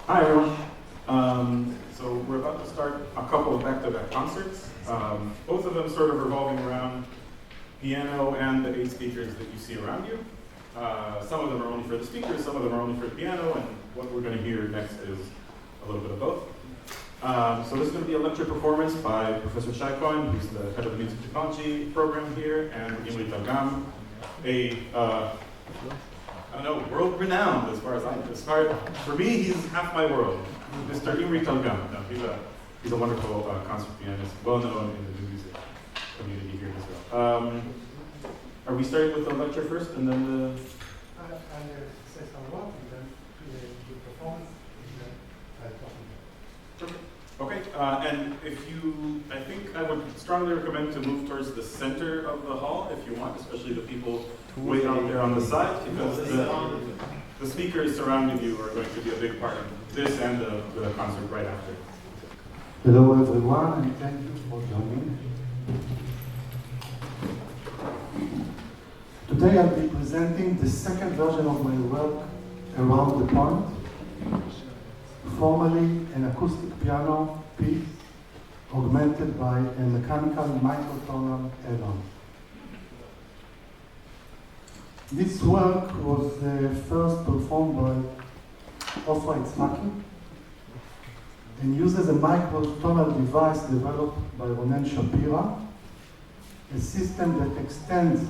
Hi everyone. So we're about to start a couple of back-to-back concerts. Both of them sort of revolving around piano and the 8 speakers that you see around you. Some of them are only for the speakers, some of them are only for the piano, and what we're going to hear next is a little bit of both. So this is going to be a lecture performance by Professor Shai Cohen, who's the head of the music technology program here, and Imri Talgam, world-renowned as far as for me, he's half my world. Mr. Imri Talgam. No, he's a wonderful concert pianist, well-known in the new music community here in Israel. Are we starting with the lecture first, and then the... I'll say SaMoT, and then the performance, and then I'll talk about it. Okay, and I think I would strongly recommend to move towards the center of the hall if you want, especially the people way out there on the side, because the speakers surrounding you are going to be a big part of this and the concert right after. Hello everyone, and thank you for joining. Today I'll be presenting the second version of my work, Around the Point, formerly an acoustic piano piece augmented by a mechanical microtonal add-on. This work was first performed by and uses a microtonal device developed by Ronen Shapira, a system that extends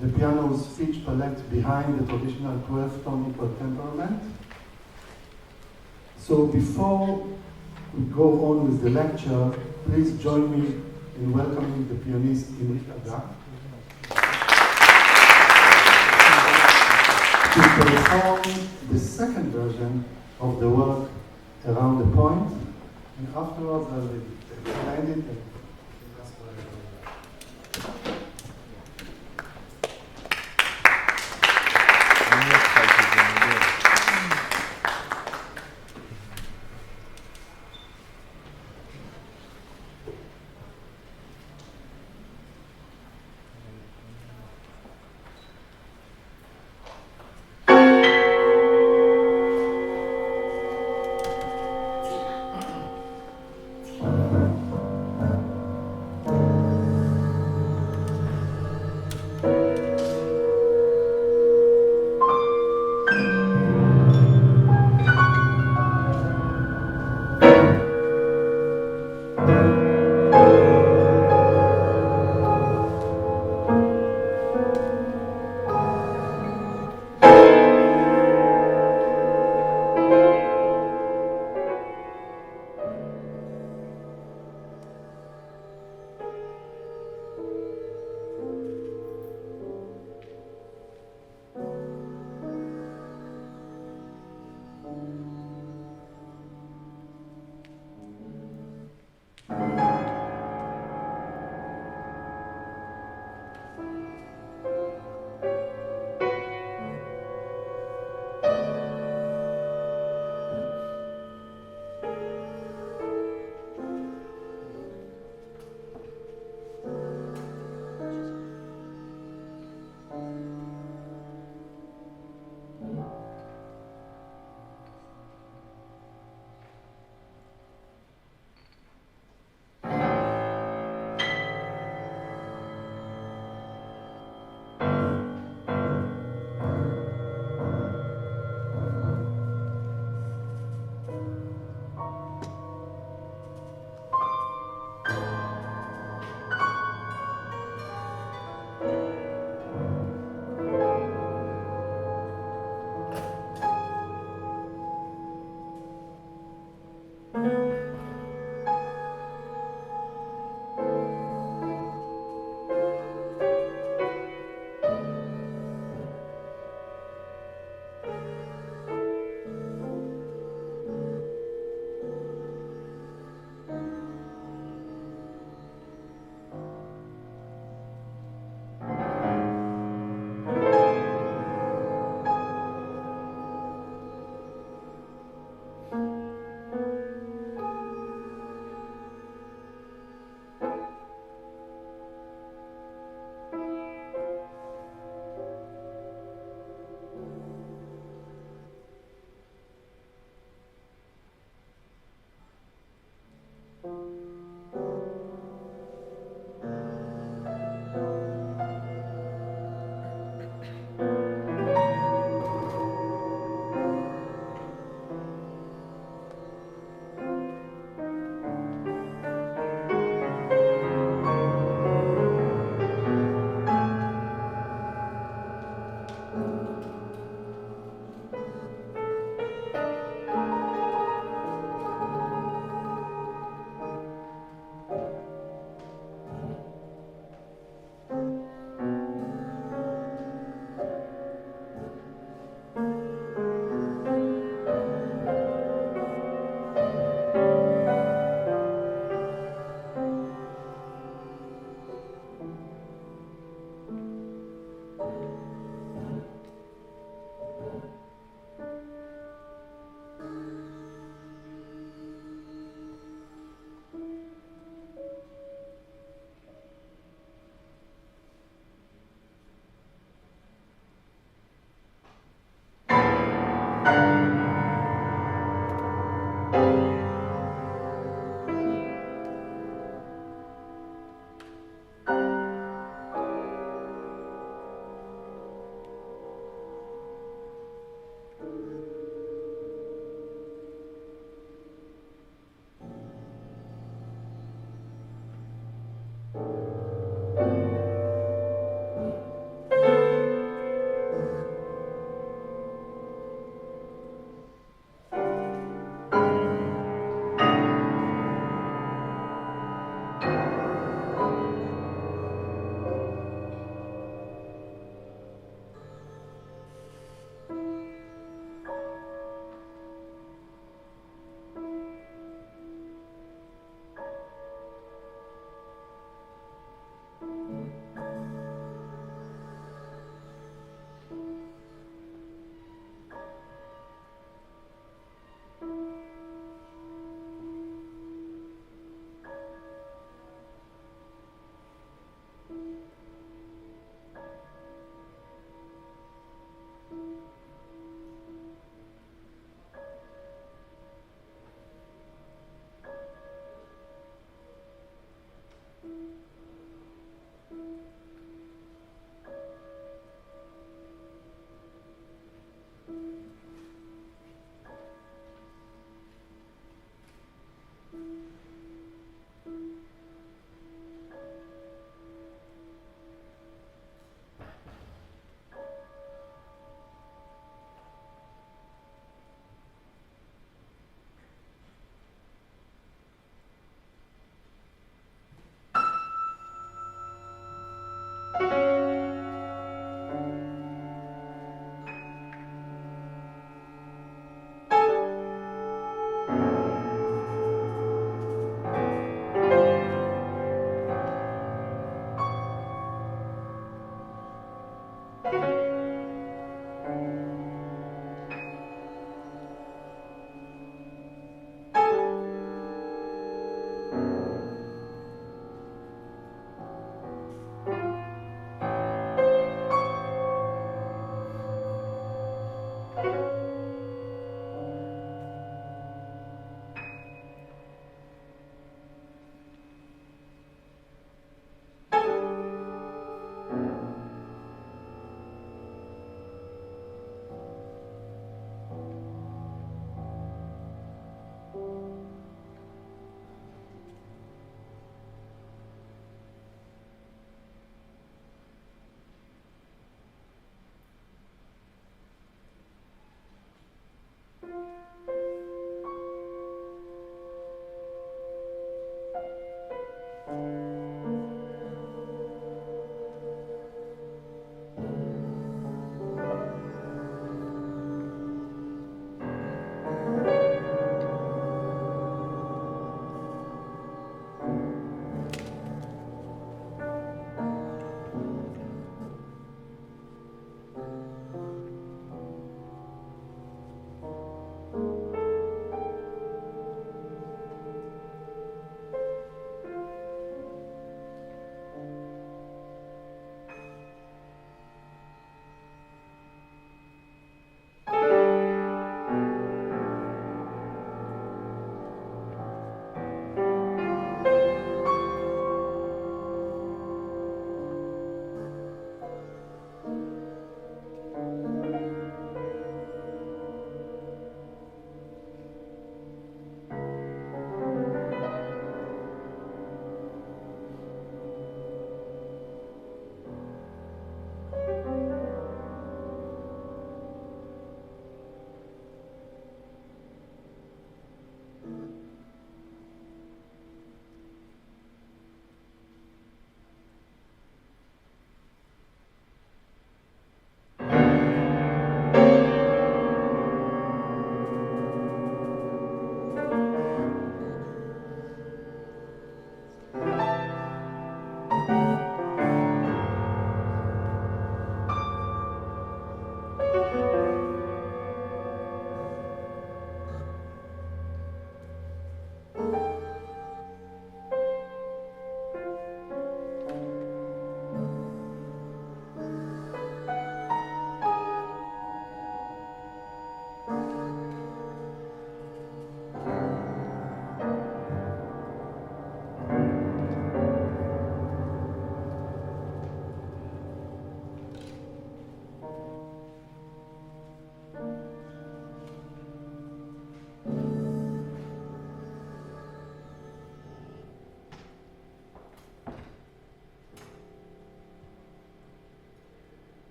the piano's pitch palette behind the traditional 12-tone equal temperament. So before we go on with the lecture, please join me in welcoming the pianist Imri Talgam to perform the second version of the work Around the Point, and afterwards I'll explain it and that's what I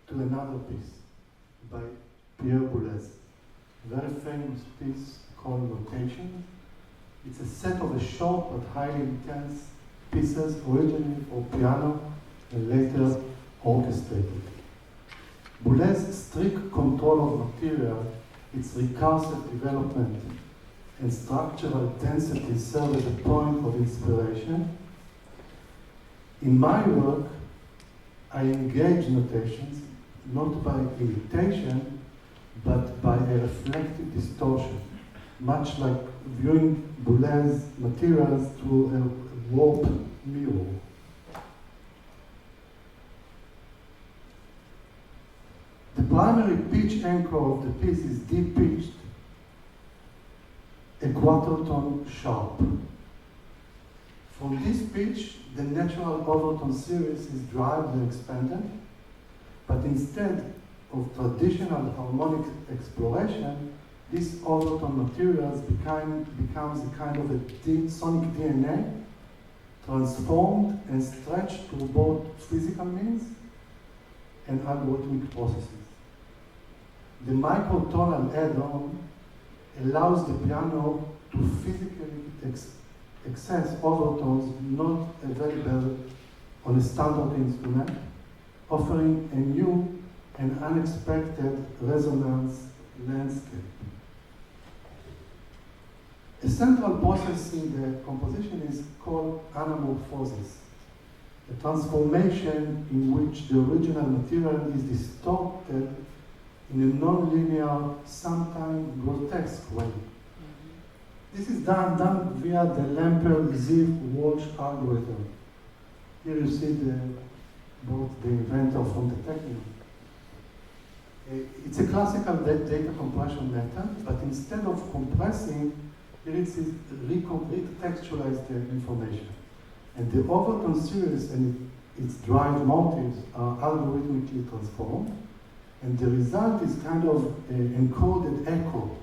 to another piece by Pierre Boulez, a very famous piece called Rotation. It's a set of short but highly intense pieces originally for piano and later orchestrated. Boulez's strict control of material, its recursive development, and structural density serve as a point of inspiration. In my work, I engage notations not by imitation, but by a reflective distortion, much like viewing Boulez's materials through a warped mirror. The primary pitch anchor of the piece is deep pitched, a quarter tone sharp. From this pitch, the natural overtone series is derived and expanded, but instead of traditional harmonic exploration, this overtone materials becomes a kind of a sonic DNA, transformed and stretched through both physical means and algorithmic processes. The microtonal add-on allows the piano to physically access overtones not available on a standard instrument, offering a new and unexpected resonance landscape. A central process in the composition is called anamorphosis, a transformation in which the original material is distorted in a non-linear, sometimes grotesque way. This is done via the Lamper-Ziv-Walsh algorithm. Here you see both the inventor from the technique. It's a classical data compression method, but instead of compressing, here it is recontextualize the information. And the overtone series and its drive motives are algorithmically transformed, and the result is kind of an encoded echo,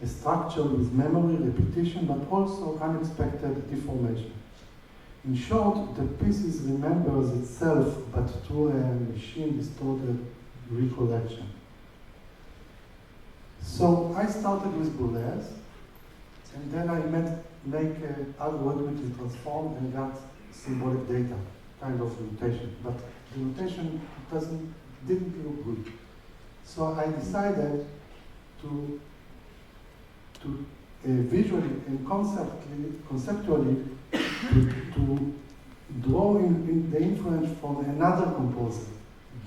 a structure with memory, repetition, but also unexpected deformation. In short, the piece remembers itself, but through a machine-distorted recollection. So I started with Boulez, and then I make algorithmically transformed and got symbolic data, kind of notation. But the notation didn't look good. So I decided to visually and conceptually to draw in the influence from another composer,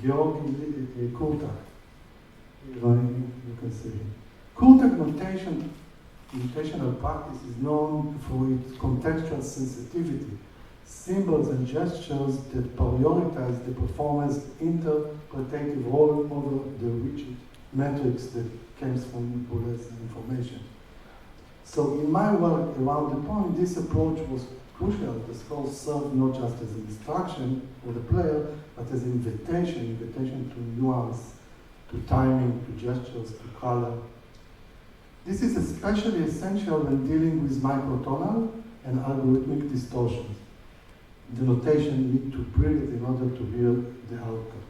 Georgi Kurtak. You can see him. Kurtak notational practice is known for its contextual sensitivity, symbols and gestures that prioritize the performer's interpretative role over the rigid metrics that comes from Boulez's information. So in my work around the point, this approach was crucial. The score served not just as an instruction for the player, but as an invitation to nuance, to timing, to gestures, to color. This is especially essential when dealing with microtonal and algorithmic distortions. The notation needs to breathe in order to hear the outcomes.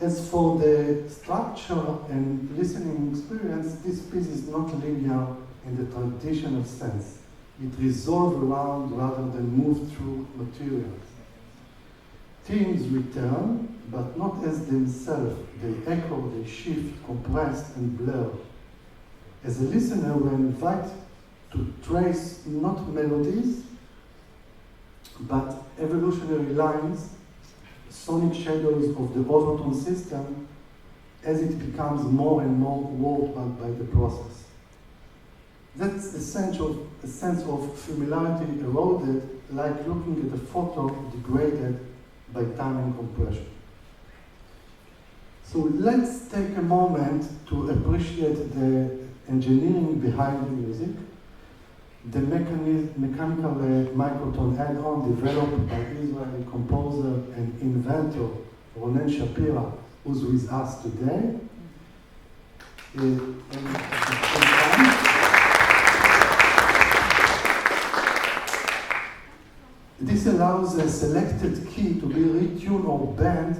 As for the structure and listening experience, this piece is not linear in the traditional sense. It resolves around rather than move through materials. Themes return, but not as themselves. They echo, they shift, compress, and blur. As a listener, we're invited to trace not melodies, but evolutionary lines, sonic shadows of the overtone system as it becomes more and more warped by the process. That's a sense of familiarity eroded, like looking at a photo degraded by time and compression. So let's take a moment to appreciate the engineering behind the music. The mechanical microtone add-on developed by Israeli composer and inventor Ronen Shapira, who's with us today. This allows a selected key to be retuned or bent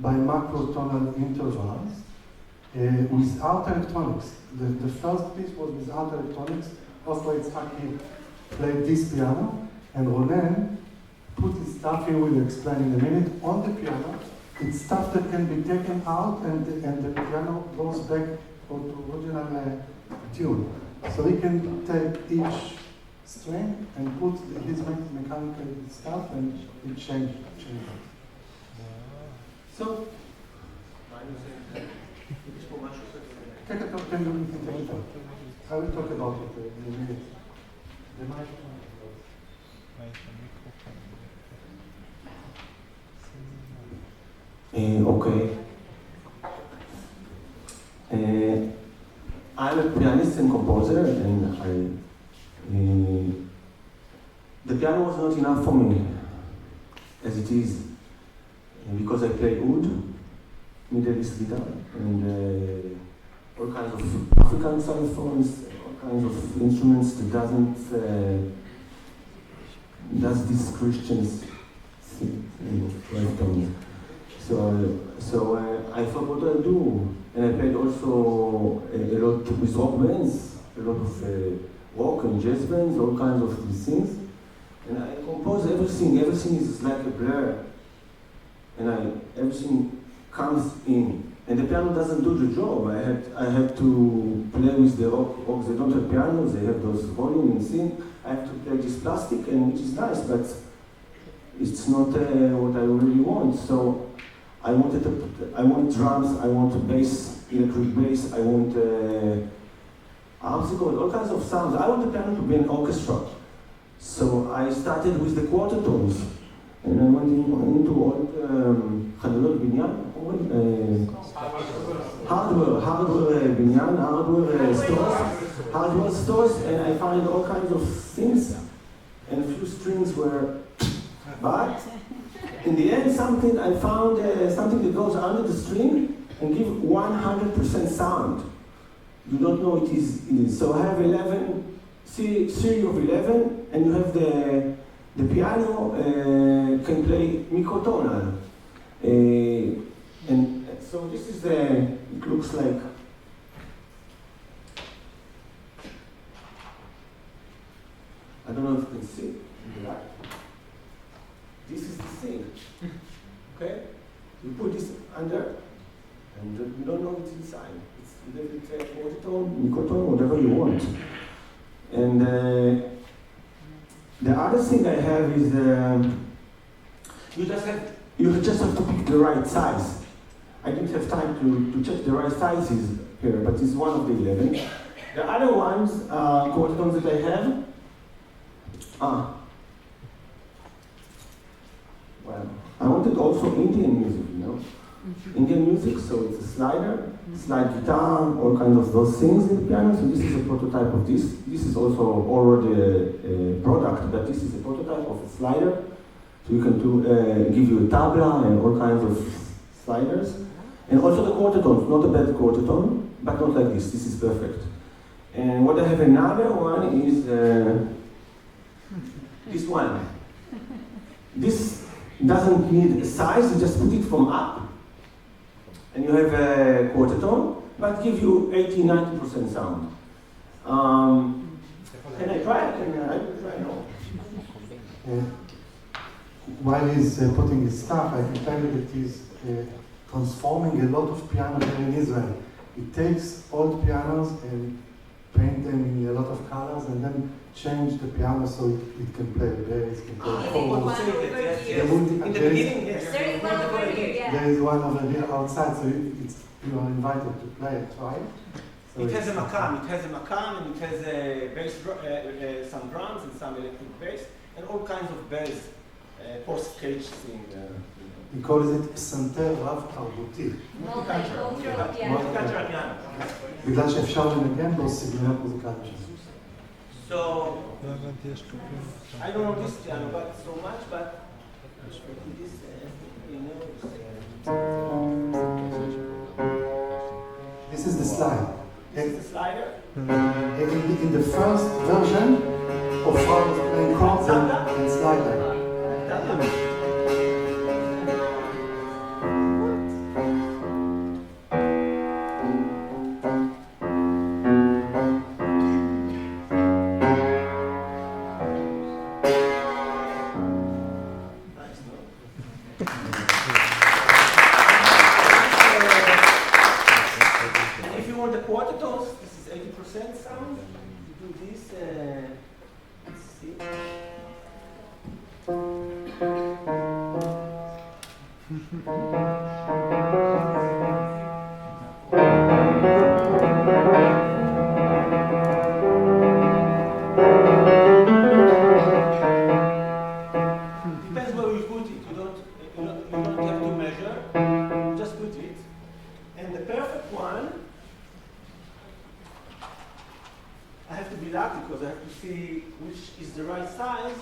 by macrotonal intervals without electronics. The first piece was without electronics. Also, Itzhaki played this piano, and Ronen put his stuff, he will explain in a minute, on the piano. It's stuff that can be taken out, and the piano goes back to original tune. So he can take each string and put his mechanical stuff, and it changes. So, take a talk, 10 minutes. I will talk about it in a minute. The microphone. Okay. I'm a pianist and composer, and the piano was not enough for me as it is, because I play oud, Middle East guitar, and all kinds of African xylophones, all kinds of instruments that does these Christians thing, right on. So I thought, what do I do? And I played also a lot with rock bands, a lot of rock and jazz bands, all kinds of these things. And I compose everything. Everything is like a blur, and everything comes in. And the piano doesn't do the job. I have to play with the rock. They don't have pianos. They have those volume and thing. I have to play this plastic, and which is nice, but it's not what I really want. So I want drums. I want bass, electric bass. I want harpsichord, all kinds of sounds. I want the piano to be an orchestra. So I started with the quarter tones, and I went into all חלולות בניין, hardware stores, and I find all kinds of things, and a few strings were, but in the end, I found something that goes under the string and give 100% sound. You don't know it is. So I have 11, series of 11, and you have the piano can play Microtonal. And so this is it looks like, I don't know if you can see it in the light. This is the thing, okay? You put this under, and you don't know what's inside. It's quarter-tone, microtone, whatever you want. And the other thing I have is you just have to pick the right size. I didn't have time to check the right sizes here, but it's one of the 11. The other ones, quarter-tones that I have, well, I wanted also Indian music, Indian music, so it's a slider, slide guitar, all kinds of those things in the piano. So this is a prototype of this. This is also already a product, but this is a prototype of a slider. So you can give you a tabla and all kinds of sliders. And also the quarter tones, not a bad quarter tone, but not like this. This is perfect. And what I have another one is this one. This doesn't need a size, you just put it from up, and you have a quarter tone, but give you 80-90% sound. Can I try it? I will try now. While he's putting his stuff, I can tell you that he's transforming a lot of pianos here in Israel. He takes old pianos and paint them in a lot of colors, and then change the piano so it can play bass, can play chords. In the beginning, yes. There is one over here, yeah. There is one over here outside, so you are invited to play it, right? So it has a makam, and it has a bass, some drums and some electric bass, and all kinds of bass, post-cage thing. He calls it פסנתר רב-תרבותי. בגלל שאפשר לנגן בו סגנונות מוזיקליים. So, I don't know this piano but so much, but this is the slide. This is the slider. In the first version of how to play chords and slider. 100% sound. To do this, let's see. Depends where you put it. You don't have to measure. Just put it. And the perfect one, I have to be lucky because I have to see which is the right size.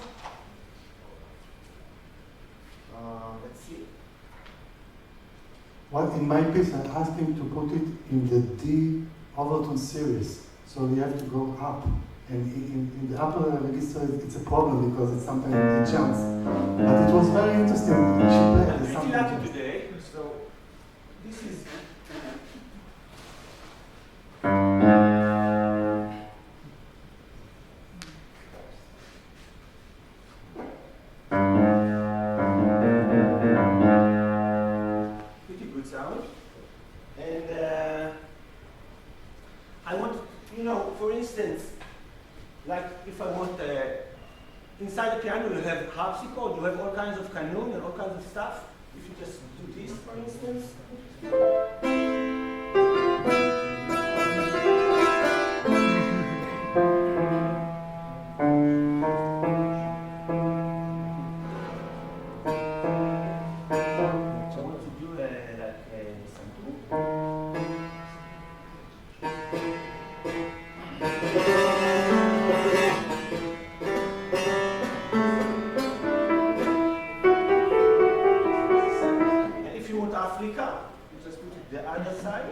Let's see. Well, in my piece, I asked him to put it in the D overtone series. So you have to go up. And in the upper register, it's a problem because it's sometimes it jumps. But it was very interesting. I'm pretty lucky today. So this is. Pretty good sound. And I want, for instance, like if I want, inside the piano you have harpsichord, you have all kinds of canon and all kinds of stuff. If you just do this, for instance. I want to do like some and if you want Africa, you just put it the other side.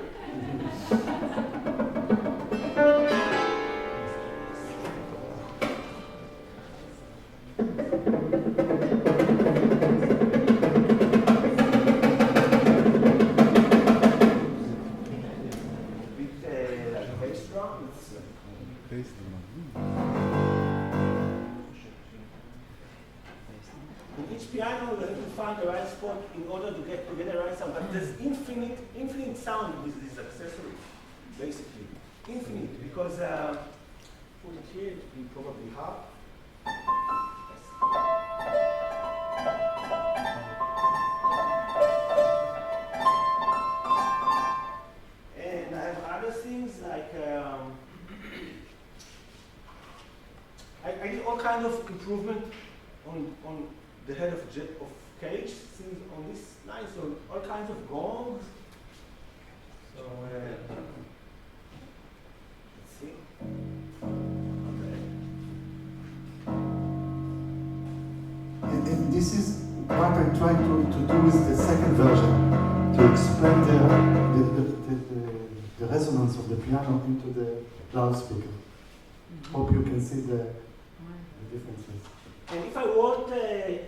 In each piano, you have to find the right spot in order to get the right sound. But there's infinite sound with this accessory, basically. Infinite, because put it here, it will probably half. And I have other things like I did all kinds of improvement on the head of cage, things on this line, so all kinds of gongs. So let's see. Okay. And this is what I try to do with the second version, to expand the resonance of the piano into the loudspeaker. Hope you can see the differences. And if I want a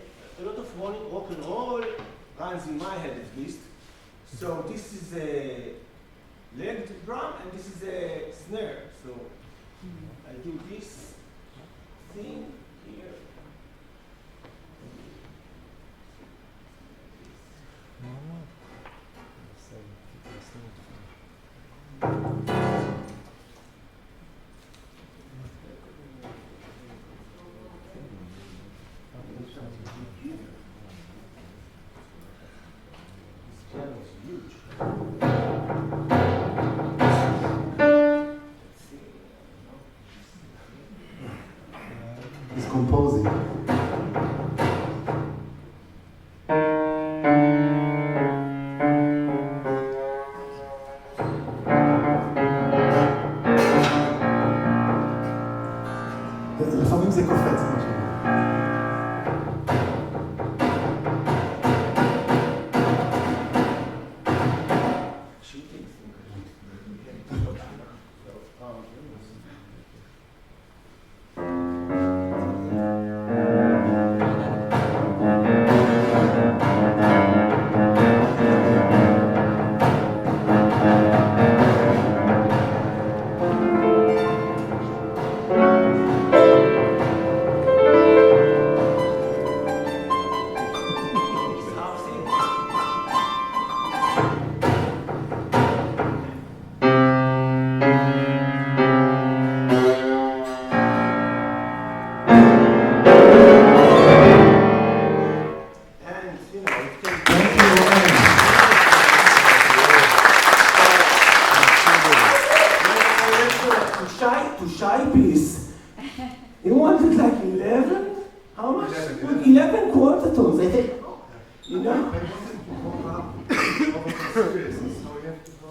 lot of rock and roll runs in my head at least. So this is a legged drum and this is a snare. So I do this thing here. It's composing. to Shai piece. He wanted like 11? How much? 11 quarter tones. I think, you know? I wanted to go up over conspiracy, so you have to go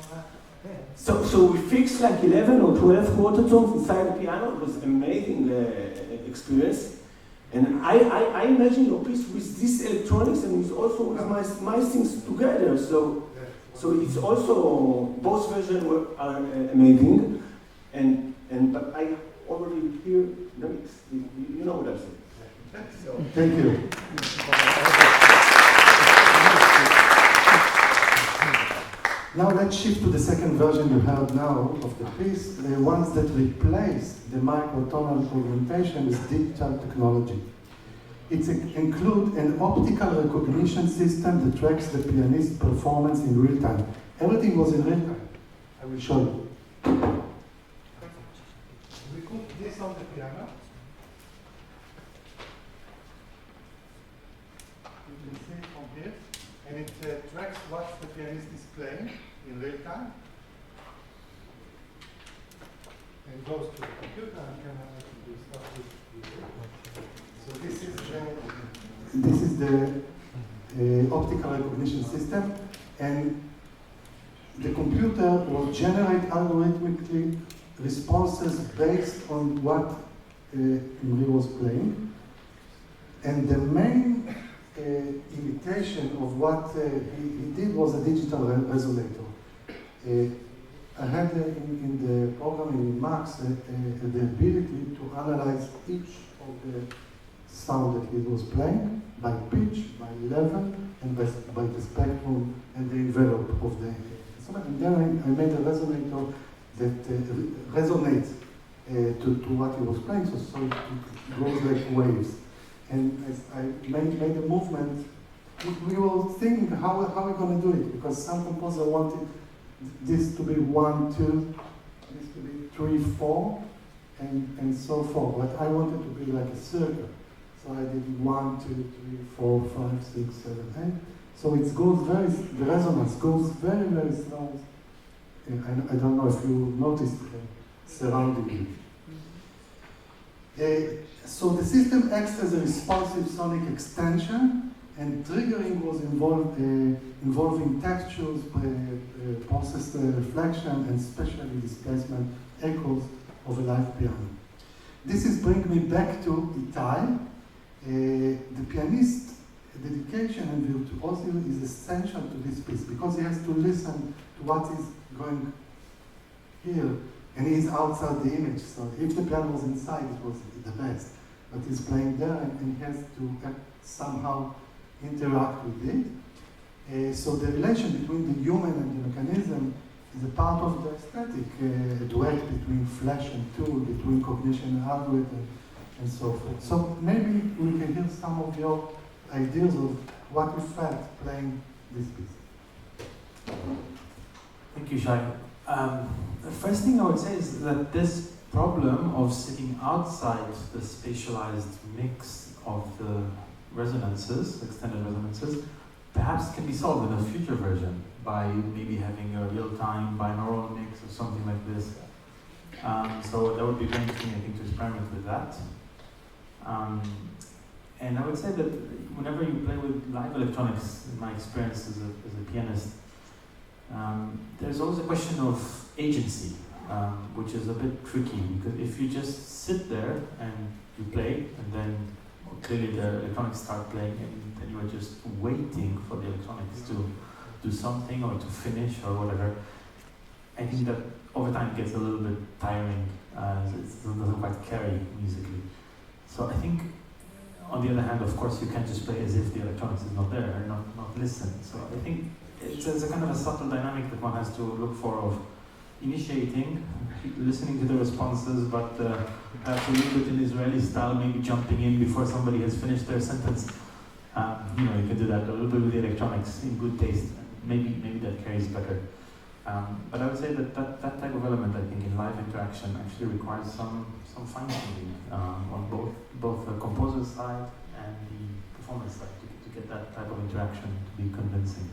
up. So we fixed like 11 or 12 quarter tones inside the piano. It was an amazing experience. And I imagine your piece with this electronics and with also with my things together. So it's also, both versions are amazing. But I already hear the mix. You know what I'm saying. So. Thank you. Now let's shift to the second version you heard now of the piece, the ones that replace the microtonal augmentation with digital technology. It includes an optical recognition system that tracks the pianist's performance in real time. Everything was in real time. I will show you. We put this on the piano. You can see it from here. And it tracks what the pianist is playing in real time. And goes to the computer and can do stuff with you. So this is the optical recognition system, and the computer will generate algorithmically responses based on what Imri was playing. And the main imitation of what he did was a digital resonator. I had in the program in Max the ability to analyze each of the sound that he was playing by pitch, by level, and by the spectrum and the envelope of the instrument. And then I made a resonator that resonates to what he was playing, so it goes like waves. And as I made a movement, we were thinking how we're going to do it, because some composer wanted this to be 1, 2, this to be 3, 4, and so forth. But I wanted to be like a circle. So I did 1, 2, 3, 4, 5, 6, 7, 8. So it goes the resonance goes very, very slow. I don't know if you noticed surrounding you. So the system acts as a responsive sonic extension, and triggering was involving textures, process reflection, and especially displacement echoes of a live piano. This is bringing me back to Itai. The pianist's dedication and virtuosity is essential to this piece, because he has to listen to what is going here, and he's outside the image. So if the piano was inside, it was the best. But he's playing there, and he has to somehow interact with it. So the relation between the human and the mechanism is a part of the aesthetic, a duet between flesh and tool, between cognition and algorithm, and so forth. So maybe we can hear some of your ideas of what you felt playing this piece. Thank you, Shai. The first thing I would say is that this problem of sitting outside the spatialized mix of the resonances, extended resonances, perhaps can be solved in a future version by maybe having a real-time binaural mix or something like this. So that would be very interesting, I think, to experiment with that. And I would say that whenever you play with live electronics, in my experience as a pianist, there's always a question of agency, which is a bit tricky, because if you just sit there and you play, and then clearly the electronics start playing, and then you are just waiting for the electronics to do something or to finish or whatever, I think that over time it gets a little bit tiring, it doesn't quite carry musically. So I think, on the other hand, of course, you can't just play as if the electronics is not there and not listen. So I think it's a kind of a subtle dynamic that one has to look for, of initiating, listening to the responses, but perhaps a little bit in Israeli style, maybe jumping in before somebody has finished their sentence. You can do that a little bit with the electronics in good taste. Maybe that carries better. But I would say that type of element, I think, in live interaction actually requires some fine-tuning on both the composer side and the performance side to get that type of interaction to be convincing.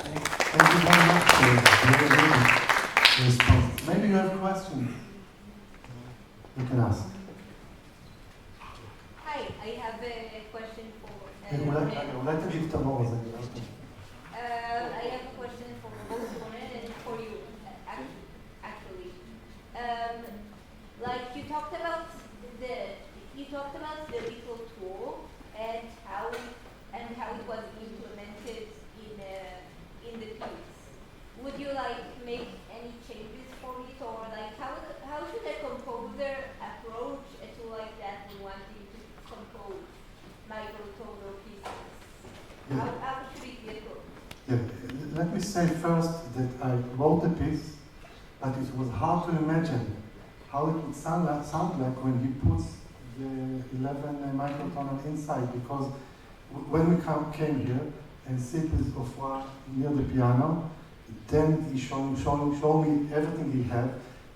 Thank you very much. You can ask. Hi, I have a question for אולי תגיד תמור, אז אני I have a question for both Ronen and for you, actually. Like you talked about the little tool and how it was implemented in the piece. Would you like make any changes for it, or like how should a composer approach a tool like that when wanting to compose microtonal pieces? How should it be approached? Yeah, let me say first that I wrote the piece, but it was hard to imagine how it would sound like when he puts the 11 microtonal inside, because when we came here and sit with Ofra near the piano, then he showed me everything he had,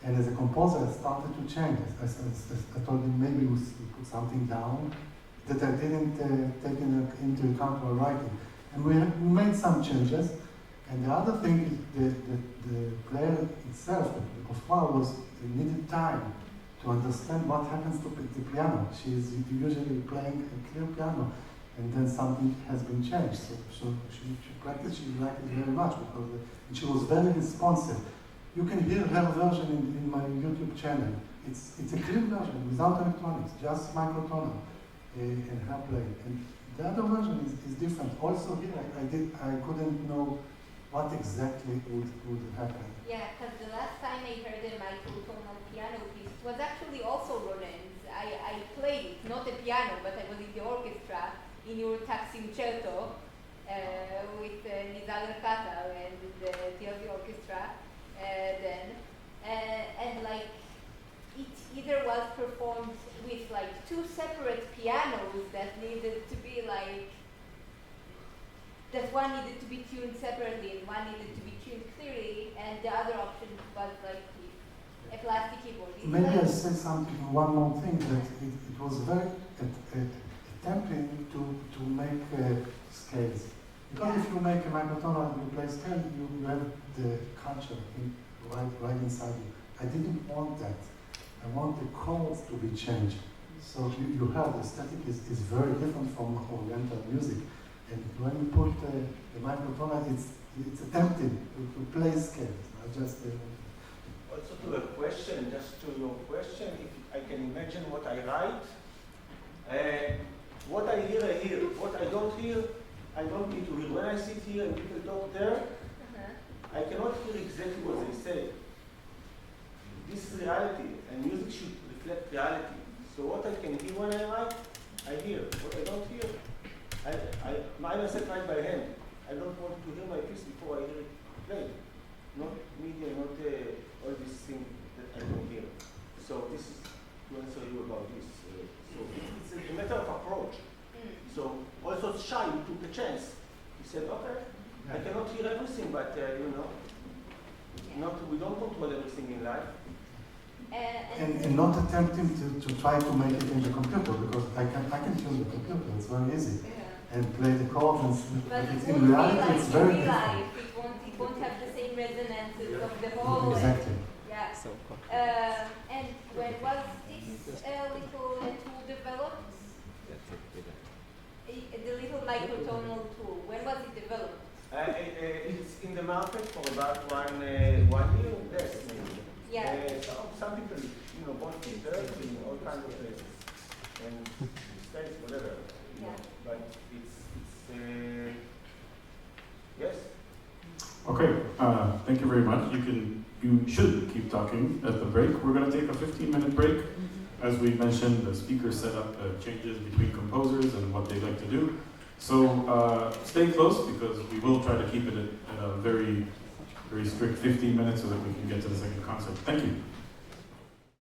and as a composer I started to change. I told him maybe we put something down that I didn't take into account while writing. And we made some changes, and the other thing is the player itself, Ofra, needed time to understand what happens to the piano. She is usually playing a clear piano, and then something has been changed. So she practiced, she liked it very much, because she was very responsive. You can hear her version in my YouTube channel. It's a clear version, without electronics, just microtonal and her playing. And the other version is different. Also here, I couldn't know what exactly would happen. Yeah, because the last time I heard a microtonal piano piece, it was actually also Ronen's. I played it, not the piano, but I was in the orchestra in your Taximcerto with Nizar Kata and the TLV orchestra then. And like, it either was performed with like two separate pianos that needed to be like, that one needed to be tuned separately and one needed to be tuned clearly, and the other option was like a plastic keyboard. Maybe I'll say something, one more thing, that it was very tempting to make scales. Because if you make a microtonal, you play scale, you have the culture right inside you. I didn't want that. I want the chords to be changed. So you have, the aesthetic is very different from Oriental music. And when you put the microtonal, it's tempting to play scales, not just Also to a question, just to your question, if I can imagine what I write, what I hear, what I don't hear, I don't need to hear. When I sit here and people talk there, I cannot hear exactly what they say. This is reality, and music should reflect reality. So what I can hear when I write, I hear. What I don't hear, I myself write by hand. I don't want to hear my piece before I hear it played. Not media, not all these things that I don't hear. So this is to answer you about this. So it's a matter of approach. So also Shai took a chance. He said, okay, I cannot hear everything, but we don't control everything in life. And not attempting to try to make it in the computer, because I can tune the computer, it's very easy. And play the chords, but in reality it's very different. It won't have the same resonances of the whole. Exactly. Yeah. And when was this little tool developed? The little microtonal tool. When was it developed? It's in the market for about 1 year, less maybe. Yeah. Some people, bought it in all kinds of places, and states, whatever. But it's yes. Okay, thank you very much. You should keep talking at the break. We're going to take a 15-minute break. As we mentioned, the speakers set up changes between composers and what they like to do. So stay close, because we will try to keep it at a very, very strict 15 minutes so that we can get to the second concert. Thank you.